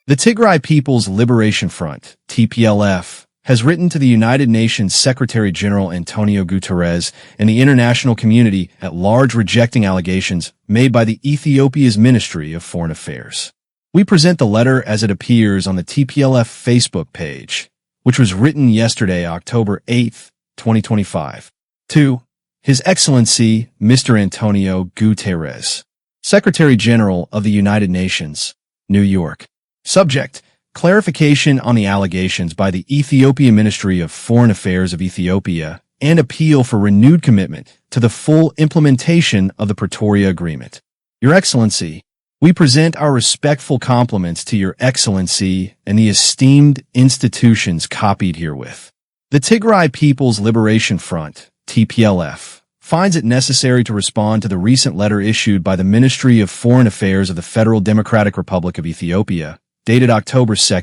The Tigray People's Liberation Front, TPLF, has written to the United Nations Secretary-General Antonio Guterres and the international community at large rejecting allegations made by the Ethiopia's Ministry of Foreign Affairs. We present the letter as it appears on the TPLF Facebook page, which was written yesterday, October 8, 2025. To His Excellency, Mr. Antonio Guterres, Secretary-General of the United Nations, New York. Subject: clarification on the allegations by the Ethiopian Ministry of Foreign Affairs of Ethiopia and appeal for renewed commitment to the full implementation of the Pretoria Agreement. Your Excellency, we present our respectful compliments to Your Excellency and the esteemed institutions copied herewith. The Tigray People's Liberation Front, TPLF, finds it necessary to respond to the recent letter issued by the Ministry of Foreign Affairs of the Federal Democratic Republic of Ethiopia, dated October 2,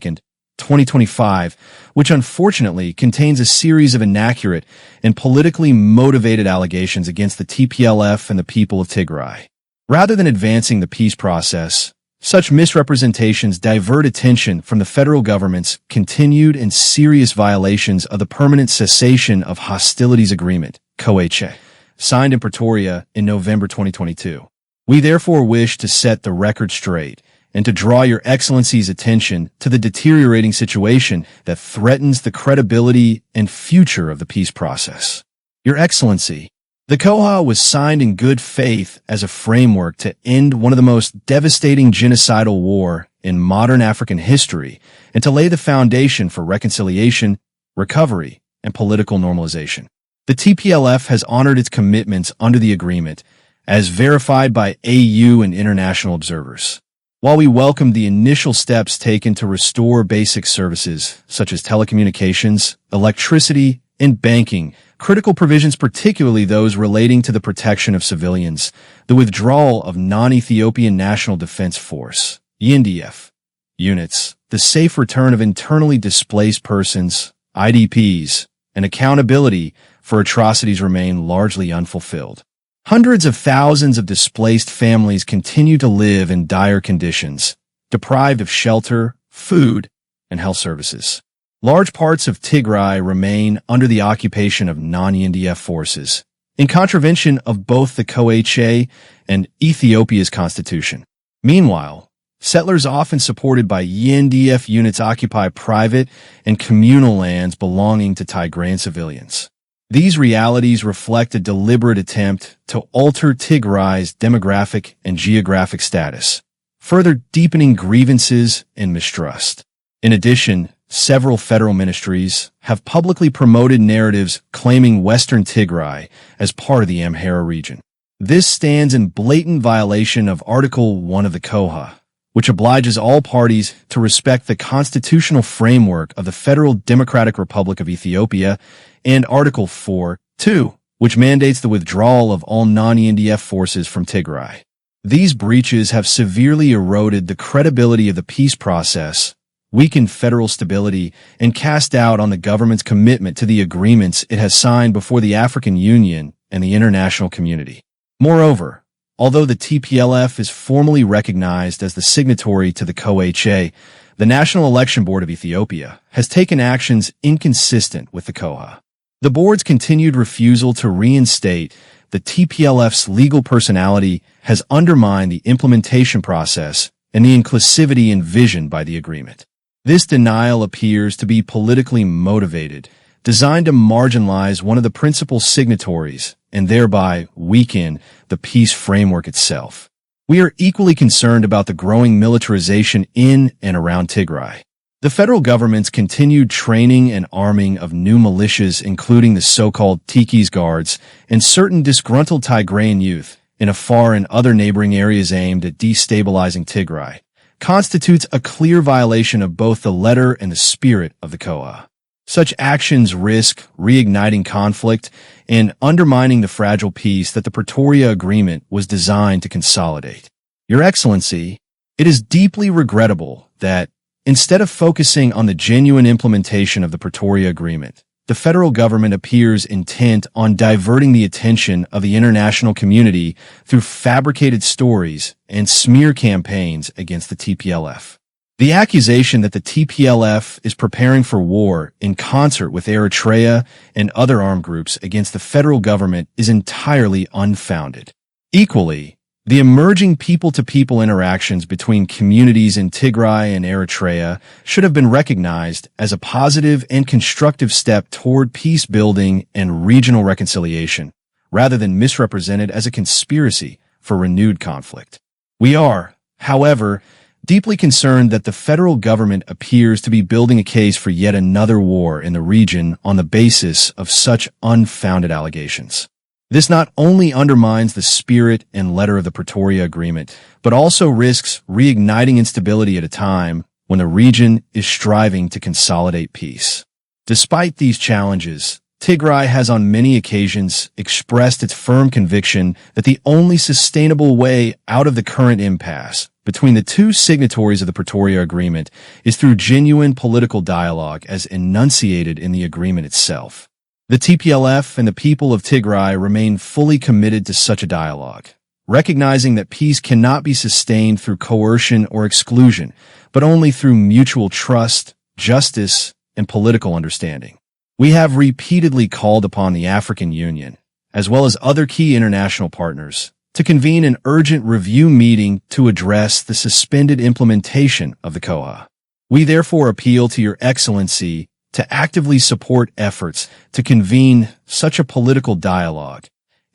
2025, which unfortunately contains a series of inaccurate and politically motivated allegations against the TPLF and the people of Tigray. Rather than advancing the peace process, such misrepresentations divert attention from the federal government's continued and serious violations of the Permanent Cessation of Hostilities Agreement, COHA, signed in Pretoria in November 2022. We therefore wish to set the record straight and to draw Your Excellency's attention to the deteriorating situation that threatens the credibility and future of the peace process. Your Excellency, the COHA was signed in good faith as a framework to end one of the most devastating genocidal war in modern African history and to lay the foundation for reconciliation, recovery, and political normalization. The TPLF has honored its commitments under the agreement, as verified by AU and international observers. While we welcome the initial steps taken to restore basic services such as telecommunications, electricity, and banking, critical provisions, particularly those relating to the protection of civilians, the withdrawal of non-Ethiopian National Defense Force, UNDF, units, the safe return of internally displaced persons, IDPs, and accountability for atrocities remain largely unfulfilled. Hundreds of thousands of displaced families continue to live in dire conditions, deprived of shelter, food, and health services. Large parts of Tigray remain under the occupation of non-UNDF forces, in contravention of both the COHA and Ethiopia's constitution. Meanwhile, settlers often supported by UNDF units occupy private and communal lands belonging to Tigrayan civilians. These realities reflect a deliberate attempt to alter Tigray's demographic and geographic status, further deepening grievances and mistrust. In addition, several federal ministries have publicly promoted narratives claiming Western Tigray as part of the Amhara region. This stands in blatant violation of Article 1 of the COHA, which obliges all parties to respect the constitutional framework of the Federal Democratic Republic of Ethiopia, and Article 4(2), which mandates the withdrawal of all non-UNDF forces from Tigray. These breaches have severely eroded the credibility of the peace process, weakened federal stability, and cast doubt on the government's commitment to the agreements it has signed before the African Union and the international community. Moreover, although the TPLF is formally recognized as the signatory to the COHA, the National Election Board of Ethiopia has taken actions inconsistent with the COHA. The board's continued refusal to reinstate the TPLF's legal personality has undermined the implementation process and the inclusivity envisioned by the agreement. This denial appears to be politically motivated, designed to marginalize one of the principal signatories and thereby weaken the peace framework itself. We are equally concerned about the growing militarization in and around Tigray. The federal government's continued training and arming of new militias, including the so-called Tiki's Guards and certain disgruntled Tigrayan youth in Afar and other neighboring areas aimed at destabilizing Tigray, constitutes a clear violation of both the letter and the spirit of the COHA. Such actions risk reigniting conflict and undermining the fragile peace that the Pretoria Agreement was designed to consolidate. Your Excellency, it is deeply regrettable that, instead of focusing on the genuine implementation of the Pretoria Agreement, the federal government appears intent on diverting the attention of the international community through fabricated stories and smear campaigns against the TPLF. The accusation that the TPLF is preparing for war in concert with Eritrea and other armed groups against the federal government is entirely unfounded. Equally, the emerging people-to-people interactions between communities in Tigray and Eritrea should have been recognized as a positive and constructive step toward peace building and regional reconciliation, rather than misrepresented as a conspiracy for renewed conflict. We are, however, deeply concerned that the federal government appears to be building a case for yet another war in the region on the basis of such unfounded allegations. This not only undermines the spirit and letter of the Pretoria Agreement, but also risks reigniting instability at a time when the region is striving to consolidate peace. Despite these challenges, Tigray has on many occasions expressed its firm conviction that the only sustainable way out of the current impasse between the two signatories of the Pretoria Agreement is through genuine political dialogue as enunciated in the agreement itself. The TPLF and the people of Tigray remain fully committed to such a dialogue, recognizing that peace cannot be sustained through coercion or exclusion, but only through mutual trust, justice, and political understanding. We have repeatedly called upon the African Union, as well as other key international partners, to convene an urgent review meeting to address the suspended implementation of the COA. We therefore appeal to Your Excellency to actively support efforts to convene such a political dialogue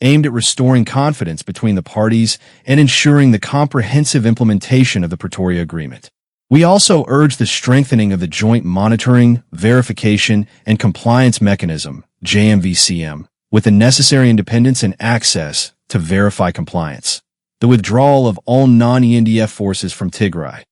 aimed at restoring confidence between the parties and ensuring the comprehensive implementation of the Pretoria Agreement. We also urge the strengthening of the Joint Monitoring, Verification, and Compliance Mechanism, JMVCM, with the necessary independence and access to verify compliance, the withdrawal of all non-ENDF forces from Tigray,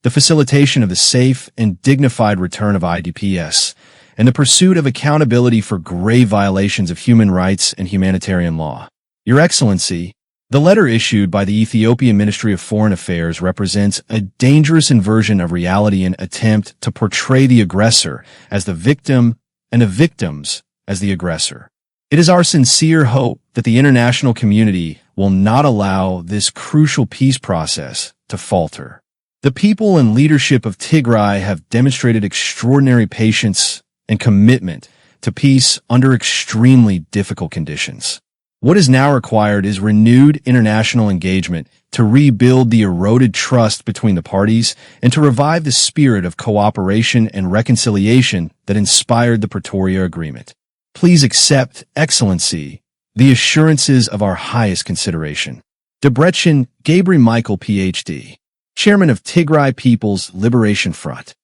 the facilitation of the safe and dignified return of IDPs, and the pursuit of accountability for grave violations of human rights and humanitarian law. Your Excellency, the letter issued by the Ethiopian Ministry of Foreign Affairs represents a dangerous inversion of reality and attempt to portray the aggressor as the victim and the victims as the aggressor. It is our sincere hope that the international community will not allow this crucial peace process to falter. The people and leadership of Tigray have demonstrated extraordinary patience and commitment to peace under extremely difficult conditions. What is now required is renewed international engagement to rebuild the eroded trust between the parties and to revive the spirit of cooperation and reconciliation that inspired the Pretoria Agreement. Please accept, Excellency, the assurances of our highest consideration. Debretsion Gabriel Michael, Ph.D., Chairman of Tigray People's Liberation Front.